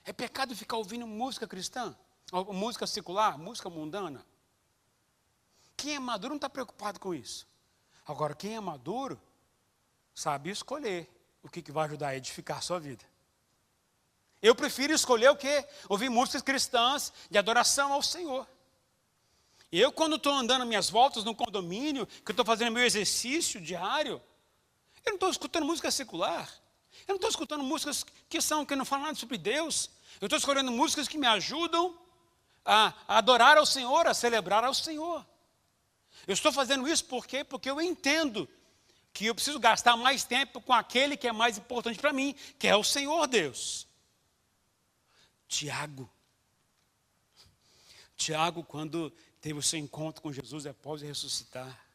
É pecado ficar ouvindo música cristã, ou música secular, música mundana. Quem é maduro não está preocupado com isso. Agora, quem é maduro sabe escolher o que vai ajudar a edificar a sua vida. Eu prefiro escolher o quê? Ouvir músicas cristãs de adoração ao Senhor. Eu, quando estou andando minhas voltas no condomínio, que eu estou fazendo meu exercício diário, eu não estou escutando música secular. Eu não estou escutando músicas que não falam nada sobre Deus. Eu estou escolhendo músicas que me ajudam a adorar ao Senhor, a celebrar ao Senhor. Eu estou fazendo isso por quê? Porque eu entendo que eu preciso gastar mais tempo com aquele que é mais importante para mim, que é o Senhor Deus. Tiago, quando teve o seu encontro com Jesus após ressuscitar,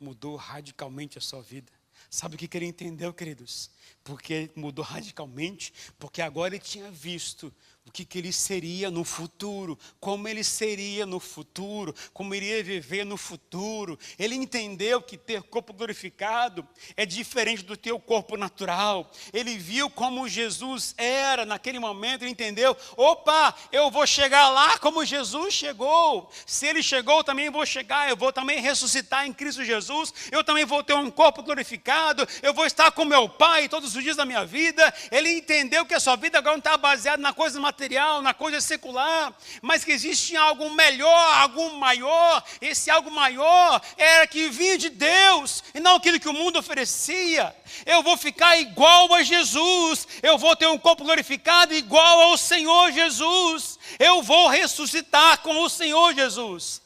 mudou radicalmente a sua vida. Sabe o que ele entendeu, queridos? Porque mudou radicalmente, porque agora ele tinha visto o que ele seria no futuro, como ele seria no futuro, como iria viver no futuro. Ele entendeu que ter corpo glorificado é diferente do teu corpo natural. Ele viu como Jesus era naquele momento, ele entendeu, opa, eu vou chegar lá como Jesus chegou. Se ele chegou, eu também vou chegar, eu vou também ressuscitar em Cristo Jesus, eu também vou ter um corpo glorificado, eu vou estar com meu Pai todos os dias da minha vida. Ele entendeu que a sua vida agora não está baseada na coisa material, na coisa secular, mas que existe algo melhor, algo maior. Esse algo maior era que vinha de Deus e não aquilo que o mundo oferecia. Eu vou ficar igual a Jesus, eu vou ter um corpo glorificado igual ao Senhor Jesus, eu vou ressuscitar com o Senhor Jesus.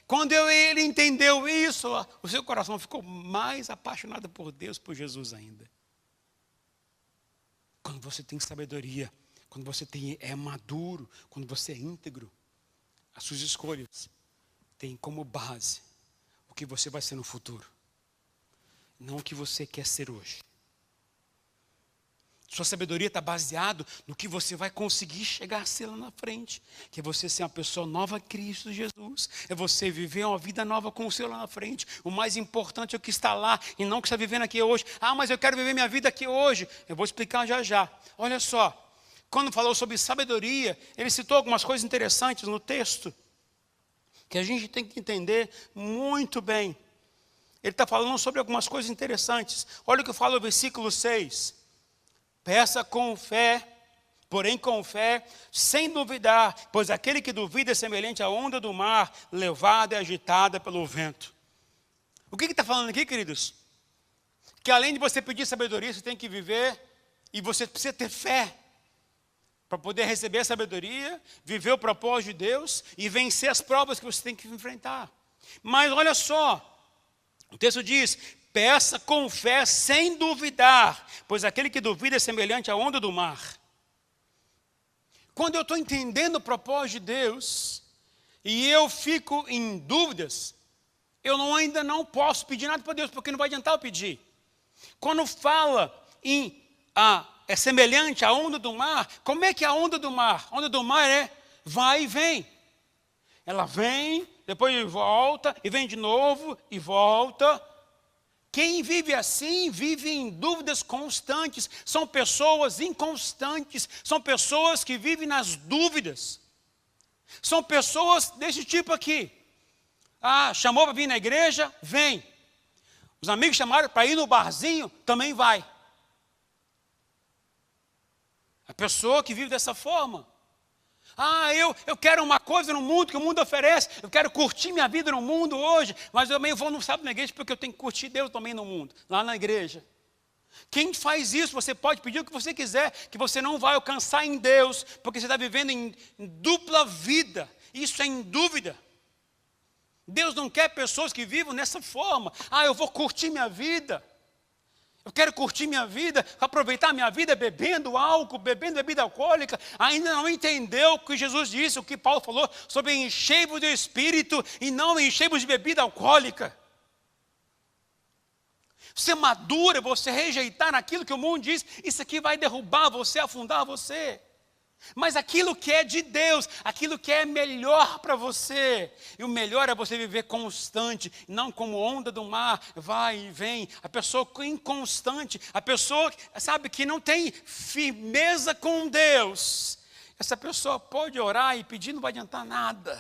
Quando ele entendeu isso, o seu coração ficou mais apaixonado por Deus, por Jesus ainda. Quando você tem sabedoria, quando você é maduro, quando você é íntegro, as suas escolhas têm como base o que você vai ser no futuro, não o que você quer ser hoje. Sua sabedoria está baseada no que você vai conseguir chegar a ser lá na frente. Que é você ser uma pessoa nova em Cristo Jesus. É você viver uma vida nova com o Senhor lá na frente. O mais importante é o que está lá e não o que está vivendo aqui hoje. Ah, mas eu quero viver minha vida aqui hoje. Eu vou explicar já já. Olha só, quando falou sobre sabedoria, ele citou algumas coisas interessantes no texto, que a gente tem que entender muito bem. Ele está falando sobre algumas coisas interessantes. Olha o que fala o versículo 6. Peça com fé, porém com fé, sem duvidar, pois aquele que duvida é semelhante à onda do mar, levada e agitada pelo vento. O que está falando aqui, queridos? Que além de você pedir sabedoria, você tem que viver, e você precisa ter fé, para poder receber a sabedoria, viver o propósito de Deus, e vencer as provas que você tem que enfrentar. Mas olha só, o texto diz, peça com fé sem duvidar, pois aquele que duvida é semelhante à onda do mar. Quando eu estou entendendo o propósito de Deus, e eu fico em dúvidas, eu ainda não posso pedir nada para Deus, porque não vai adiantar eu pedir. Quando fala é semelhante à onda do mar, como é que é a onda do mar? A onda do mar vai e vem. Ela vem, depois volta, e vem de novo, e volta. Quem vive assim, vive em dúvidas constantes. São pessoas inconstantes. São pessoas que vivem nas dúvidas. São pessoas desse tipo aqui. Ah, chamou para vir na igreja? Vem. Os amigos chamaram para ir no barzinho? Também vai. A pessoa que vive dessa forma. Ah, eu quero uma coisa no mundo que o mundo oferece. Eu quero curtir minha vida no mundo hoje. Mas eu também vou no sábado na igreja porque eu tenho que curtir Deus também no mundo. Lá na igreja. Quem faz isso, você pode pedir o que você quiser. Que você não vai alcançar em Deus. Porque você está vivendo em dupla vida. Isso é em dúvida. Deus não quer pessoas que vivam nessa forma. Ah, eu vou curtir minha vida. Eu quero curtir minha vida, aproveitar minha vida bebendo álcool, bebendo bebida alcoólica. Ainda não entendeu o que Jesus disse, o que Paulo falou sobre encher-vos do Espírito e não encher-vos de bebida alcoólica. Ser maduro é você rejeitar aquilo que o mundo diz, isso aqui vai derrubar você, afundar você. Mas aquilo que é de Deus, aquilo que é melhor para você, e o melhor é você viver constante, não como onda do mar, vai e vem. A pessoa inconstante, a pessoa, sabe, que não tem firmeza com Deus, Essa pessoa pode orar e pedir, não vai adiantar nada,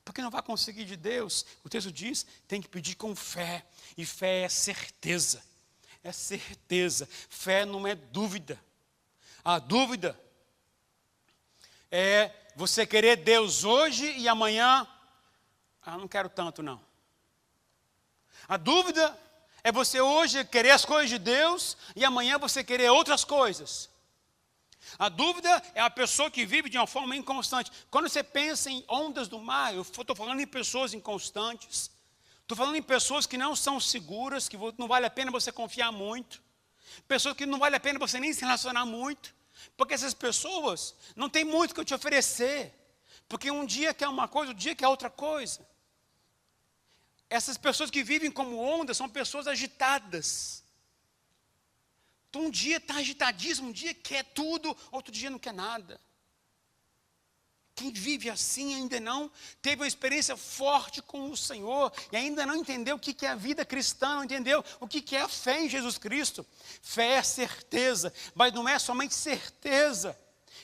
porque não vai conseguir de Deus. O texto diz, tem que pedir com fé, e fé é certeza. É certeza, fé não é dúvida. A dúvida é você querer Deus hoje e amanhã, não quero tanto não. A dúvida é você hoje querer as coisas de Deus e amanhã você querer outras coisas. A dúvida é a pessoa que vive de uma forma inconstante. Quando você pensa em ondas do mar, eu estou falando em pessoas inconstantes. Estou falando em pessoas que não são seguras, que não vale a pena você confiar muito. Pessoas que não vale a pena você nem se relacionar muito. Porque essas pessoas não têm muito que eu te oferecer. Porque um dia quer uma coisa, outro dia quer outra coisa. Essas pessoas que vivem como ondas são pessoas agitadas. Então, um dia está agitadíssimo, um dia quer tudo, outro dia não quer nada. Quem vive assim ainda não teve uma experiência forte com o Senhor e ainda não entendeu o que é a vida cristã, não entendeu o que é a fé em Jesus Cristo. Fé é certeza, mas não é somente certeza.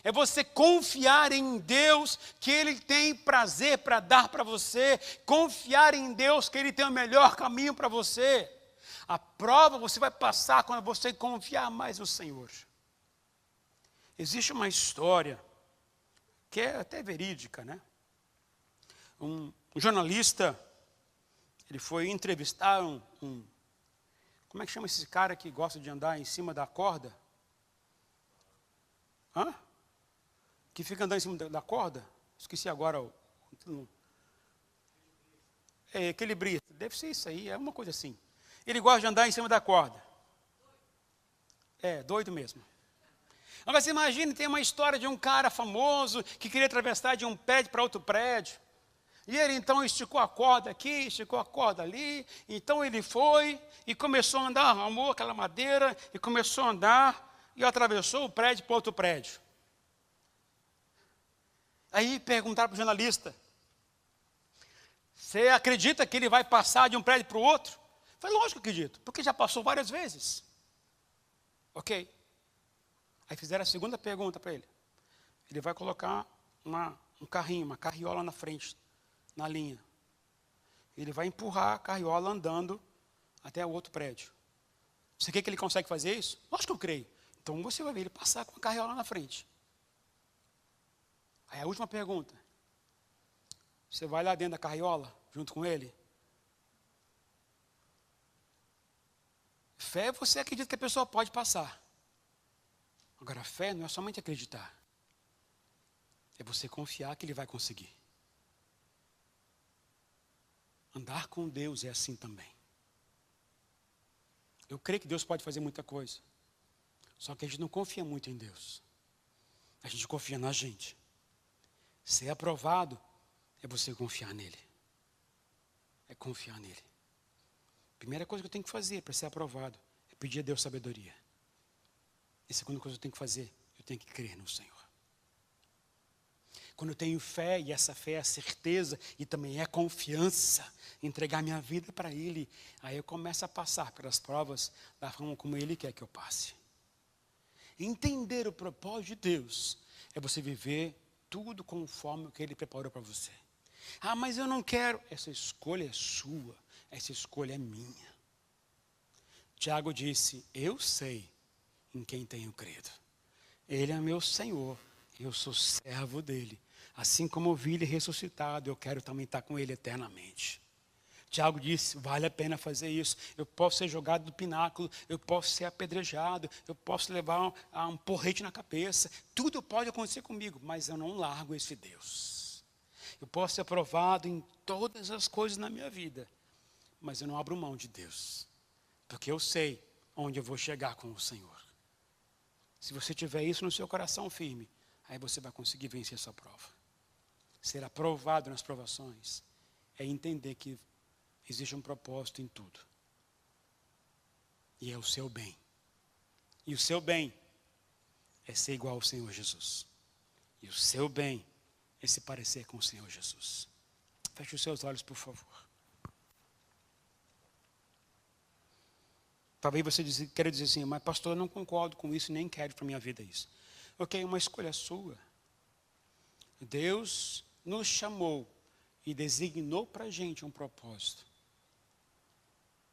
É você confiar em Deus que Ele tem prazer para dar para você. Confiar em Deus que Ele tem o melhor caminho para você. A prova você vai passar quando você confiar mais no Senhor. Existe uma história que é até verídica, né? Um jornalista, ele foi entrevistar como é que chama esse cara que gosta de andar em cima da corda? Que fica andando em cima da corda? Esqueci agora. Equilibrista. Deve ser isso aí, é uma coisa assim. Ele gosta de andar em cima da corda. Doido mesmo. Agora você imagina, tem uma história de um cara famoso que queria atravessar de um prédio para outro prédio. E ele então esticou a corda aqui, esticou a corda ali. Então ele foi e começou a andar, arrumou aquela madeira e começou a andar e atravessou o prédio para outro prédio. Aí perguntaram para o jornalista, você acredita que ele vai passar de um prédio para o outro? Eu falei, lógico que acredito, porque já passou várias vezes. Ok. Aí fizeram a segunda pergunta para ele. Ele vai colocar um carrinho, uma carriola na frente, na linha. Ele vai empurrar a carriola andando até o outro prédio. Você quer que ele consegue fazer isso? Lógico que eu creio. Então você vai ver ele passar com a carriola na frente. Aí a última pergunta. Você vai lá dentro da carriola, junto com ele? Fé, você acredita que a pessoa pode passar. Agora, fé não é somente acreditar. É você confiar que ele vai conseguir. Andar com Deus é assim também. Eu creio que Deus pode fazer muita coisa. Só que a gente não confia muito em Deus. A gente confia na gente. Ser aprovado é você confiar nele. É confiar nele. Primeira coisa que eu tenho que fazer para ser aprovado é pedir a Deus sabedoria. E a segunda coisa que eu tenho que fazer, eu tenho que crer no Senhor. Quando eu tenho fé, e essa fé é a certeza, e também é confiança, entregar minha vida para Ele, aí eu começo a passar pelas provas da forma como Ele quer que eu passe. Entender o propósito de Deus é você viver tudo conforme o que Ele preparou para você. Mas eu não quero. Essa escolha é sua, essa escolha é minha. Tiago disse, eu sei em quem tenho crido. Ele é meu Senhor, eu sou servo dele. Assim como eu vi ele ressuscitado, eu quero também estar com ele eternamente. Tiago disse, vale a pena fazer isso. Eu posso ser jogado do pináculo, eu posso ser apedrejado, eu posso levar um porrete na cabeça. Tudo pode acontecer comigo, mas eu não largo esse Deus. Eu posso ser aprovado em todas as coisas na minha vida, mas eu não abro mão de Deus. Porque eu sei onde eu vou chegar com o Senhor. Se você tiver isso no seu coração firme, aí você vai conseguir vencer essa prova. Ser aprovado nas provações é entender que existe um propósito em tudo. E é o seu bem. E o seu bem é ser igual ao Senhor Jesus. E o seu bem é se parecer com o Senhor Jesus. Feche os seus olhos, por favor. Talvez você queira dizer assim, mas pastor, eu não concordo com isso, nem quero para a minha vida isso. Ok, uma escolha sua. Deus nos chamou e designou para a gente um propósito.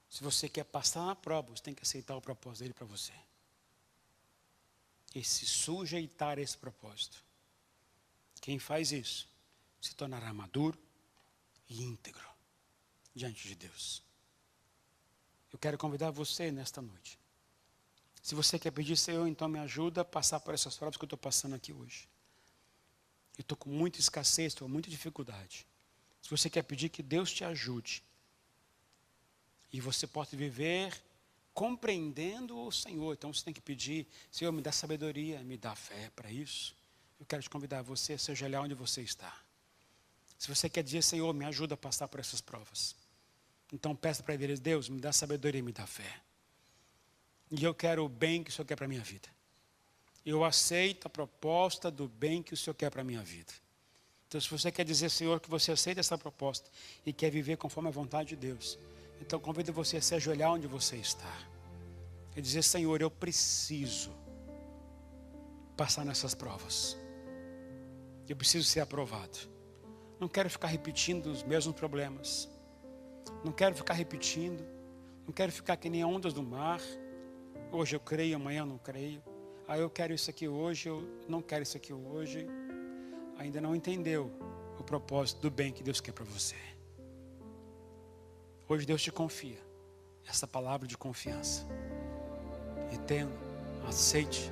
Se você quer passar na prova, você tem que aceitar o propósito dele para você. E se sujeitar a esse propósito. Quem faz isso se tornará maduro e íntegro diante de Deus. Eu quero convidar você nesta noite. Se você quer pedir, Senhor, então me ajuda a passar por essas provas que eu estou passando aqui hoje. Eu estou com muita escassez, estou com muita dificuldade. Se você quer pedir que Deus te ajude, e você pode viver compreendendo o Senhor, então você tem que pedir, Senhor, me dá sabedoria, me dá fé para isso. Eu quero te convidar você a se ajoelhar onde você está. Se você quer dizer, Senhor, me ajuda a passar por essas provas, então peça para Ele, Deus, me dá sabedoria e me dá fé. E eu quero o bem que o Senhor quer para a minha vida. Eu aceito a proposta do bem que o Senhor quer para a minha vida. Então, se você quer dizer, Senhor, que você aceita essa proposta e quer viver conforme a vontade de Deus, então convido você a se ajoelhar onde você está. E dizer, Senhor, eu preciso passar nessas provas. Eu preciso ser aprovado. Não quero ficar repetindo os mesmos problemas. Não quero ficar repetindo. Não quero ficar que nem ondas do mar. Hoje eu creio, amanhã eu não creio. Eu quero isso aqui hoje, eu não quero isso aqui hoje. Ainda não entendeu o propósito do bem que Deus quer para você. Hoje Deus te confia essa palavra de confiança. Entenda, aceite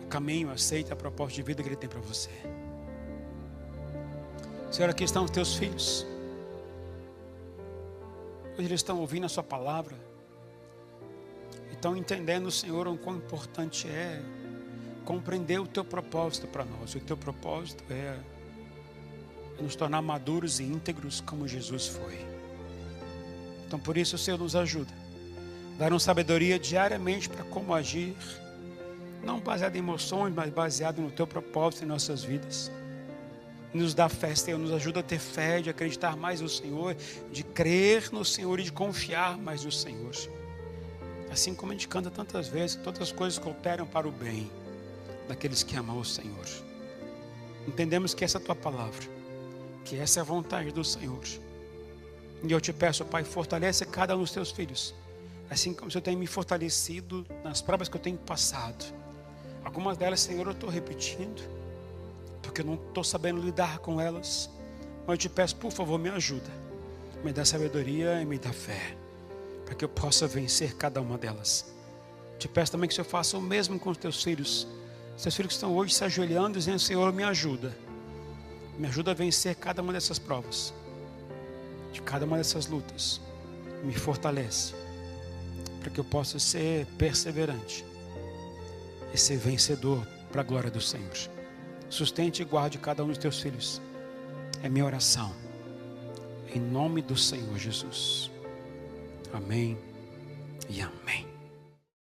o caminho, aceite a proposta de vida que Ele tem para você. Senhor, aqui estão os teus filhos. Hoje eles estão ouvindo a sua palavra. Estão entendendo, Senhor, o quão importante é compreender o teu propósito para nós. O teu propósito é nos tornar maduros e íntegros como Jesus foi. Então por isso o Senhor nos ajuda. Dar-nos sabedoria diariamente para como agir. Não baseado em emoções, mas baseado no teu propósito em nossas vidas. Nos dá fé, Senhor, nos ajuda a ter fé, de acreditar mais no Senhor, de crer no Senhor e de confiar mais no Senhor. Assim como a gente canta tantas vezes, todas as coisas cooperam para o bem daqueles que amam o Senhor. Entendemos que essa é a tua palavra, que essa é a vontade do Senhor. E eu te peço, Pai, fortalece cada um dos teus filhos, assim como o Senhor tem me fortalecido nas provas que eu tenho passado. Algumas delas, Senhor, eu estou repetindo, porque eu não estou sabendo lidar com elas. Mas eu te peço, por favor, me ajuda, me dá sabedoria e me dá fé, para que eu possa vencer cada uma delas. Te peço também que o Senhor faça o mesmo com os teus filhos. Seus filhos que estão hoje se ajoelhando, dizendo, Senhor, me ajuda a vencer cada uma dessas provas, de cada uma dessas lutas. Me fortalece, para que eu possa ser perseverante e ser vencedor para a glória do Senhor. Sustente e guarde cada um dos teus filhos. É minha oração, em nome do Senhor Jesus. Amém e amém.